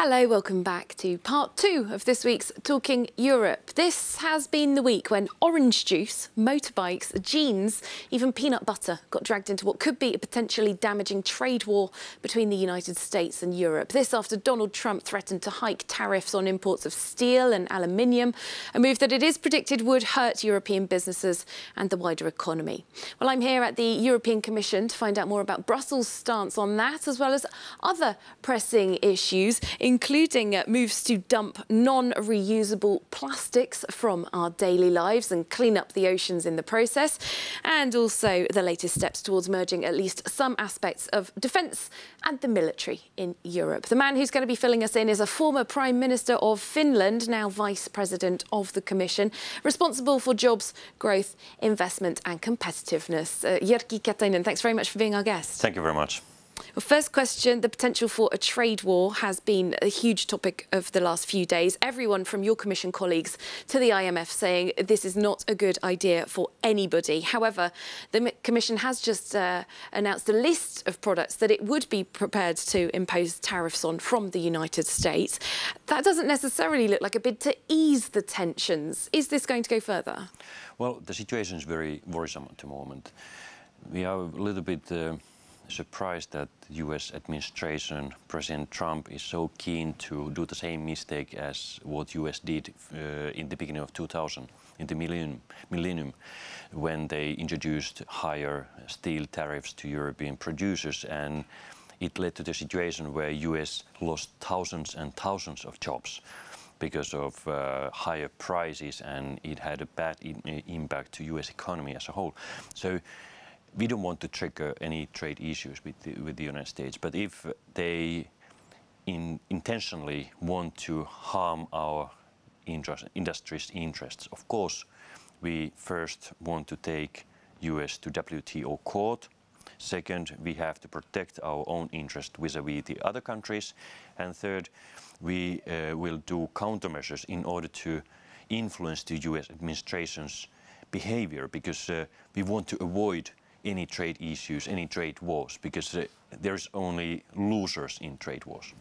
Hello, welcome back to part 2 of this week's Talking Europe. This has been the week when orange juice, motorbikes, jeans, even peanut butter got dragged into what could be a potentially damaging trade war between the United States and Europe. This after Donald Trump threatened to hike tariffs on imports of steel and aluminium, a move that it is predicted would hurt European businesses and the wider economy. Well, I'm here at the European Commission to find out more about Brussels' stance on that, as well as other pressing issues, including moves to dump non-reusable plastics from our daily lives and clean up the oceans in the process, and also the latest steps towards merging at least some aspects of defence and the military in Europe. The man who's going to be filling us in is a former Prime Minister of Finland, now Vice President of the Commission, responsible for jobs, growth, investment and competitiveness. Jyrki Katainen, thanks very much for being our guest. Thank you very much. Well, first question, the potential for a trade war has been a huge topic of the last few days. Everyone from your Commission colleagues to the IMF saying this is not a good idea for anybody. However, the Commission has just announced a list of products that it would be prepared to impose tariffs on from the United States. That doesn't necessarily look like a bid to ease the tensions. Is this going to go further? Well, the situation is very worrisome at the moment. We are a little bit surprised that the US administration, President Trump, is so keen to do the same mistake as what US did in the beginning of 2000, in the millennium, when they introduced higher steel tariffs to European producers, and it led to the situation where US lost thousands and thousands of jobs because of higher prices, and it had a bad impact to US economy as a whole. So we don't want to trigger any trade issues with the United States, but if they intentionally want to harm our industry's interests, of course, we first want to take US to WTO court. Second, we have to protect our own interest vis-à-vis the other countries. And third, we will do countermeasures in order to influence the US administration's behavior, because we want to avoid any trade issues, any trade wars, because there's only losers in trade wars.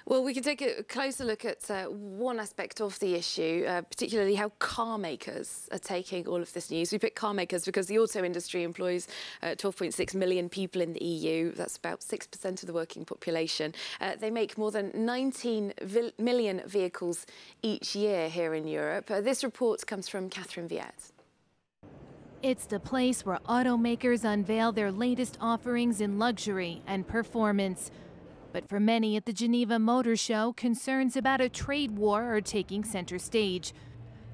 Well, we can take a closer look at one aspect of the issue, particularly how car makers are taking all of this news. We pick car makers because the auto industry employs 12.6 million people in the EU. That's about 6% of the working population. They make more than 19 million vehicles each year here in Europe. This report comes from Catherine Nicholson. It's the place where automakers unveil their latest offerings in luxury and performance. But for many at the Geneva Motor Show, concerns about a trade war are taking center stage.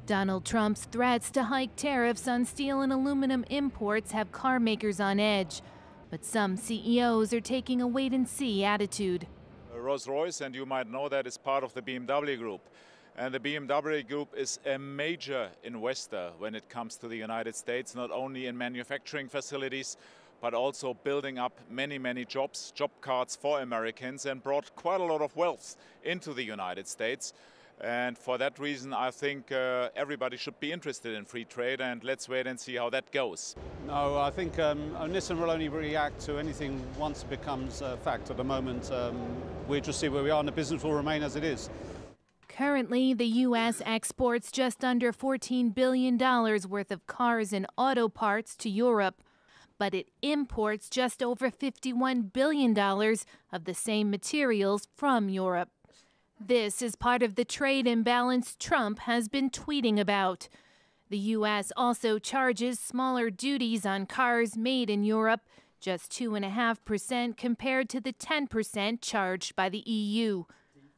Donald Trump's threats to hike tariffs on steel and aluminum imports have car makers on edge. But some CEOs are taking a wait-and-see attitude. Rolls-Royce, and you might know that, is part of the BMW Group. And the BMW Group is a major investor when it comes to the United States, not only in manufacturing facilities, but also building up many jobs, job cards for Americans, and brought quite a lot of wealth into the United States. And for that reason, I think everybody should be interested in free trade, and let's wait and see how that goes. No, I think Nissan will only react to anything once it becomes a fact. At the moment, we'll just see where we are, and the business will remain as it is. Currently, the U.S. exports just under $14 billion worth of cars and auto parts to Europe, but it imports just over $51 billion of the same materials from Europe. This is part of the trade imbalance Trump has been tweeting about. The U.S. also charges smaller duties on cars made in Europe, just 2.5% compared to the 10% charged by the EU.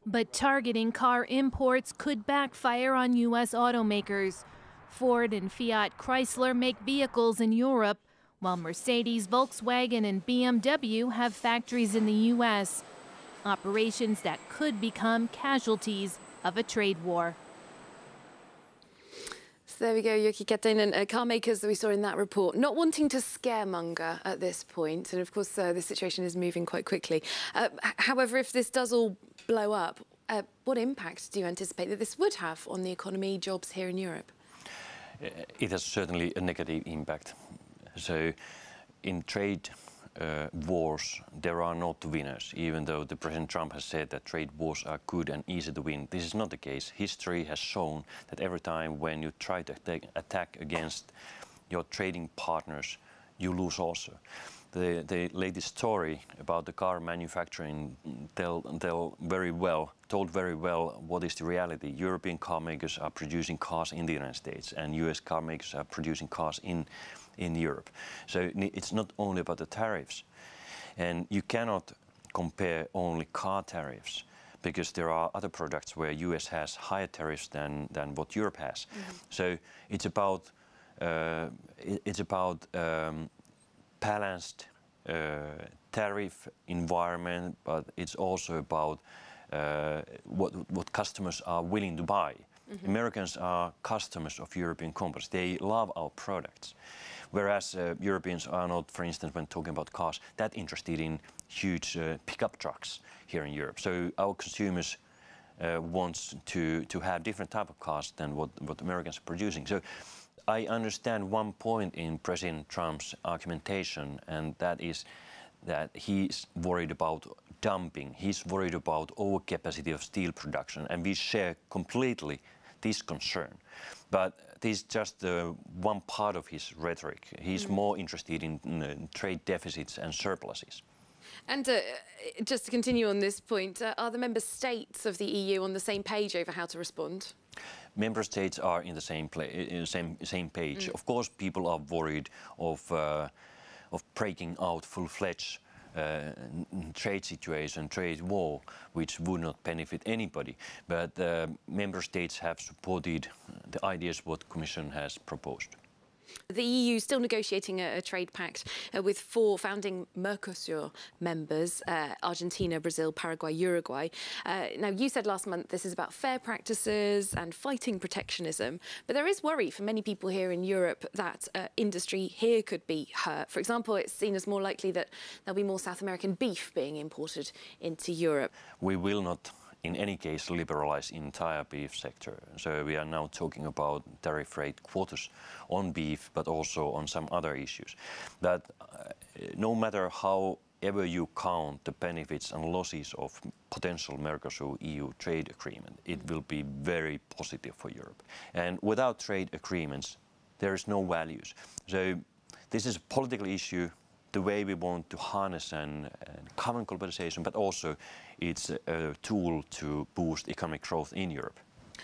But targeting car imports could backfire on U.S. automakers. Ford and Fiat Chrysler make vehicles in Europe, while Mercedes, Volkswagen and BMW have factories in the U.S. Operations that could become casualties of a trade war. So there we go, Jyrki Katainen, car makers that we saw in that report, not wanting to scaremonger at this point. And of course, the situation is moving quite quickly. However, if this does all blow up, what impact do you anticipate that this would have on the economy, jobs here in Europe? It has certainly a negative impact. So in trade wars, there are not winners, even though the President Trump has said that trade wars are good and easy to win. This is not the case. History has shown that every time when you try to attack against your trading partners, you lose also. The latest story about the car manufacturing told very well what is the reality. European car makers are producing cars in the United States, and US car makers are producing cars in Europe. So it's not only about the tariffs. And you cannot compare only car tariffs, because there are other products where US has higher tariffs than what Europe has. So it's about balanced tariff environment, but it's also about what customers are willing to buy. Americans are customers of European companies. They love our products. Whereas Europeans are not, for instance, when talking about cars, that interested in huge pickup trucks here in Europe. So our consumers want to have different type of cars than what Americans are producing. So I understand one point in President Trump's argumentation, and that is that he's worried about dumping. He's worried about overcapacity of steel production, and we share completely this concern. But this is just one part of his rhetoric. He's more interested in trade deficits and surpluses. And just to continue on this point, are the member states of the EU on the same page over how to respond? Member states are in the same page. Of course, people are worried of breaking out full-fledged trade situation, trade war, which would not benefit anybody. But member states have supported the ideas what Commission has proposed. The EU is still negotiating a trade pact with 4 founding Mercosur members, Argentina, Brazil, Paraguay, Uruguay. Now, you said last month this is about fair practices and fighting protectionism, but there is worry for many people here in Europe that industry here could be hurt. For example, it's seen as more likely that there'll be more South American beef being imported into Europe. We will not in any case liberalize entire beef sector. So we are now talking about tariff rate quotas on beef, but also on some other issues. But no matter however you count the benefits and losses of potential Mercosur-EU trade agreement, it will be very positive for Europe. And without trade agreements, there is no values. So this is a political issue, the way we want to harness and common globalization, but also it's a tool to boost economic growth in Europe.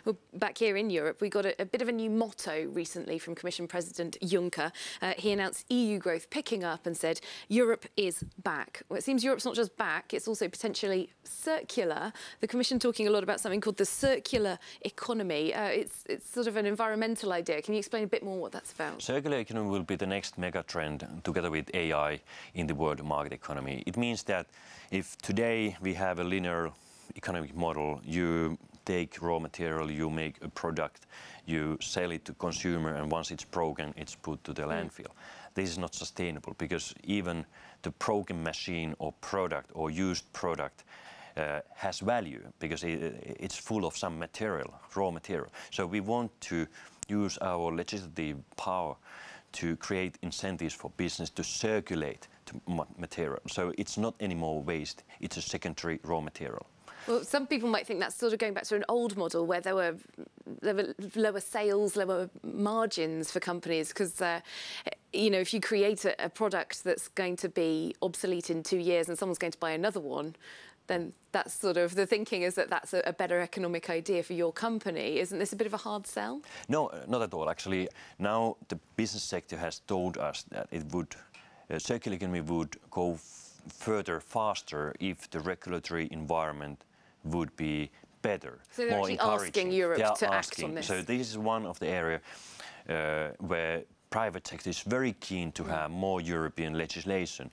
Well, back here in Europe, we got a bit of a new motto recently from Commission President Juncker. He announced EU growth picking up and said, Europe is back. Well, it seems Europe's not just back, it's also potentially circular. The Commission talking a lot about something called the circular economy. It's sort of an environmental idea. Can you explain a bit more what that's about? Circular economy will be the next mega trend together with AI in the world market economy. It means that if today we have a linear economic model, you take raw material, you make a product, you sell it to consumer, and once it's broken, it's put to the landfill. This is not sustainable, because even the broken machine or product or used product has value, because it's full of some material, raw material. So we want to use our legislative power to create incentives for business to circulate material. So it's not anymore waste, it's a secondary raw material. Well, some people might think that's sort of going back to an old model where there were lower sales, lower margins for companies, because, you know, if you create a product that's going to be obsolete in 2 years and someone's going to buy another one, then that's sort of the thinking is that that's a better economic idea for your company. Isn't this a bit of a hard sell? No, not at all. Actually, now the business sector has told us that it would, circular economy would go further, faster if the regulatory environment would be better, so they're more actually encouraging. asking Europe to act on this. So this is one of the areas where private sector is very keen to have more European legislation,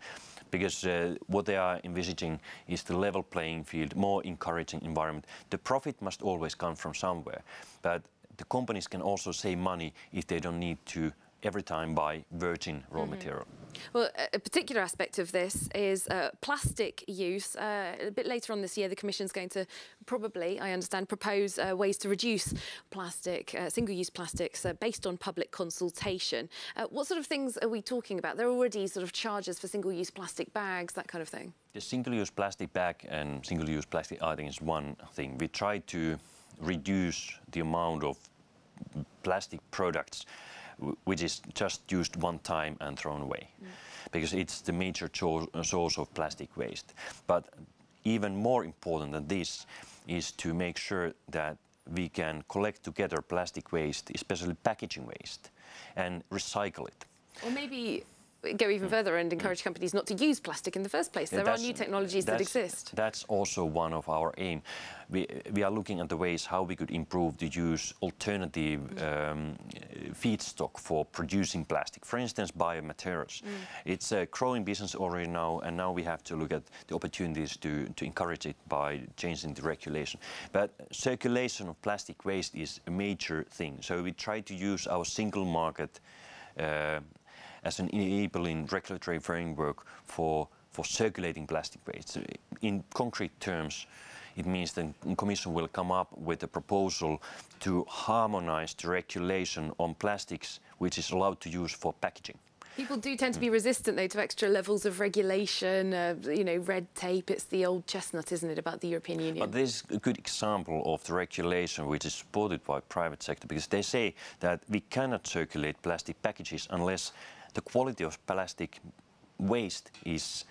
because what they are envisaging is the level playing field, more encouraging environment. The profit must always come from somewhere, but the companies can also save money if they don't need to every time buy virgin raw material. Well, a particular aspect of this is plastic use. A bit later on this year, the Commission's going to probably, I understand, propose ways to reduce plastic, single-use plastics based on public consultation. What sort of things are we talking about? There are already sort of charges for single-use plastic bags, that kind of thing. The single-use plastic bag and single-use plastic item is one thing. We try to reduce the amount of plastic products which is just used one time and thrown away, because it's the major source of plastic waste. But even more important than this is to make sure that we can collect together plastic waste, especially packaging waste, and recycle it. Or maybe go even further and encourage companies not to use plastic in the first place. There are new technologies that exist. That's also one of our aim. We are looking at the ways how we could improve the use alternative feedstock for producing plastic. For instance, biomaterials. It's a growing business already now, and now we have to look at the opportunities to encourage it by changing the regulation. But circulation of plastic waste is a major thing. So we try to use our single market as an enabling regulatory framework for circulating plastic waste. In concrete terms, it means that the Commission will come up with a proposal to harmonize the regulation on plastics which is allowed to use for packaging. People do tend to be resistant, though, to extra levels of regulation, you know, red tape. It's the old chestnut, isn't it, about the European Union? But this is a good example of the regulation which is supported by private sector, because they say that we cannot circulate plastic packages unless the quality of plastic waste is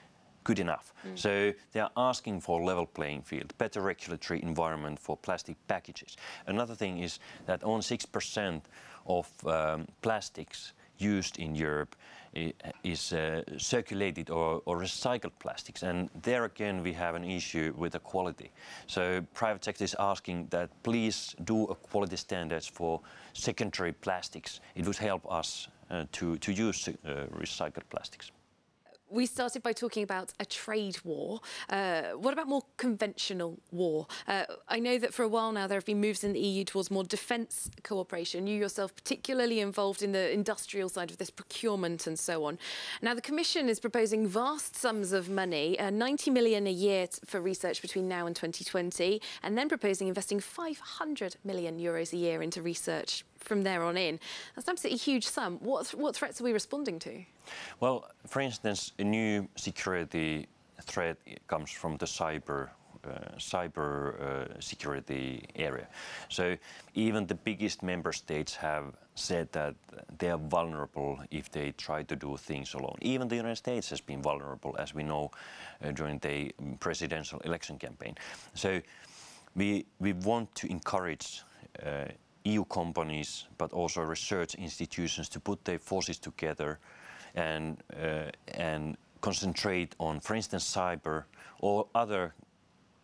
good enough. So they are asking for a level playing field, better regulatory environment for plastic packages. Another thing is that only 6% of plastics used in Europe is circulated or recycled plastics, and there again we have an issue with the quality. So private sector is asking that please do a quality standards for secondary plastics. It would help us to use recycled plastics. We started by talking about a trade war. What about more conventional war? I know that for a while now there have been moves in the EU towards more defence cooperation. You yourself particularly involved in the industrial side of this, procurement and so on. Now the Commission is proposing vast sums of money, 90 million a year for research between now and 2020, and then proposing investing 500 million euros a year into research from there on in. That's an absolutely huge sum. What threats are we responding to? Well, for instance, a new security threat comes from the cyber security area. So even the biggest member states have said that they are vulnerable if they try to do things alone. Even the United States has been vulnerable, as we know, during the presidential election campaign. So we want to encourage EU companies, but also research institutions, to put their forces together and concentrate on, for instance, cyber or other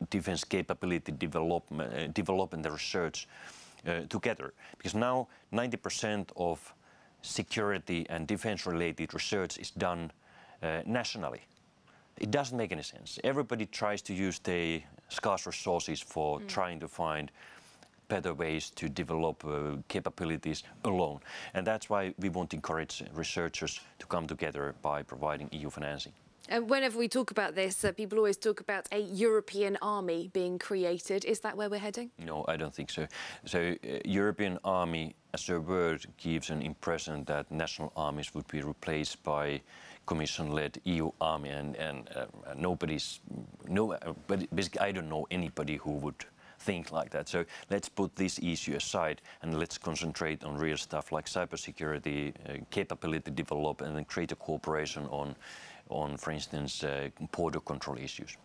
defense capability development the research together. Because now 90% of security and defense-related research is done nationally. It doesn't make any sense. Everybody tries to use their scarce resources for trying to find better ways to develop capabilities alone. And that's why we want to encourage researchers to come together by providing EU financing. And whenever we talk about this, people always talk about a European army being created. Is that where we're heading? No, I don't think so. So European army as a word gives an impression that national armies would be replaced by Commission-led EU army, and basically I don't know anybody who would think like that. So let's put this issue aside and let's concentrate on real stuff like cybersecurity, capability development, and create a cooperation on, for instance, border control issues.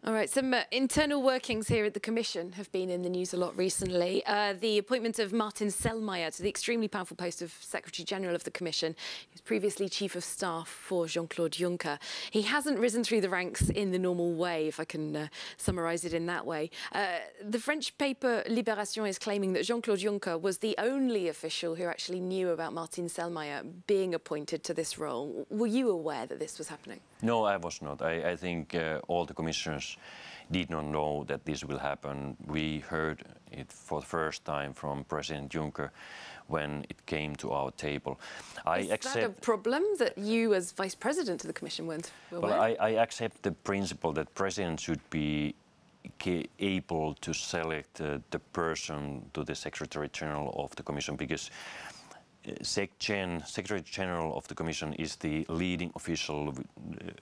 All right, some internal workings here at the Commission have been in the news a lot recently. The appointment of Martin Selmayr to the extremely powerful post of Secretary-General of the Commission. He was previously Chief of Staff for Jean-Claude Juncker. He hasn't risen through the ranks in the normal way, if I can summarise it in that way. The French paper Libération is claiming that Jean-Claude Juncker was the only official who actually knew about Martin Selmayr being appointed to this role. Were you aware that this was happening? No, I was not. I think all the commissioners Commissioners did not know that this will happen. We heard it for the first time from President Juncker when it came to our table. Is that a problem that you, as Vice President of the Commission, weren't aware? Well, I accept the principle that President should be able to select the person to the Secretary General of the Commission, because Secretary General of the Commission is the leading official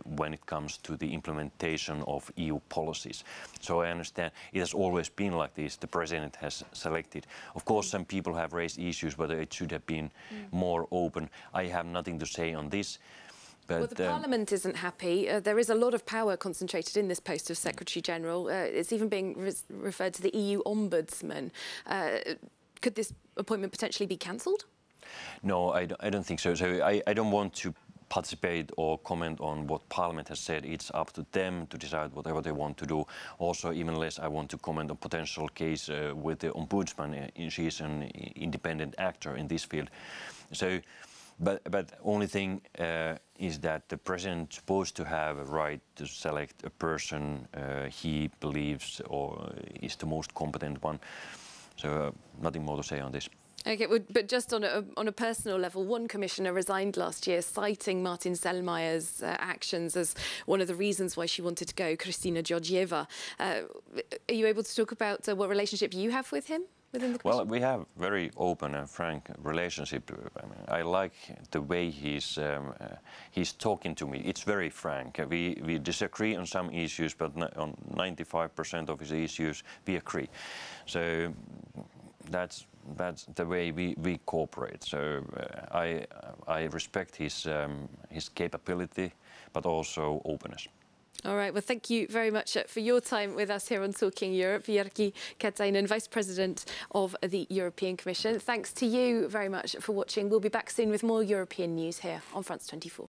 when it comes to the implementation of EU policies. So I understand it has always been like this. The President has selected. Of course, some people have raised issues whether it should have been more open. I have nothing to say on this. But, well, the Parliament isn't happy. There is a lot of power concentrated in this post of Secretary General. It's even being referred to the EU Ombudsman. Could this appointment potentially be cancelled? No, I don't think so. So I don't want to participate or comment on what Parliament has said. It's up to them to decide whatever they want to do. Also, even less I want to comment on potential case with the Ombudsman. She's an independent actor in this field. So, but only thing is that the President is supposed to have a right to select a person he believes or is the most competent one. So nothing more to say on this. Okay, but just on a personal level, one commissioner resigned last year, citing Martin Selmayer's actions as one of the reasons why she wanted to go, Kristina Georgieva. Are you able to talk about what relationship you have with him within the Commission? Well, we have very open and frank relationship. I mean, I like the way he's talking to me. It's very frank. We disagree on some issues, but on 95% of his issues we agree. So that's the way we cooperate. So I respect his capability, but also openness. All right. Well, thank you very much for your time with us here on Talking Europe. Jyrki Katainen, Vice President of the European Commission. Thanks to you very much for watching. We'll be back soon with more European news here on France 24.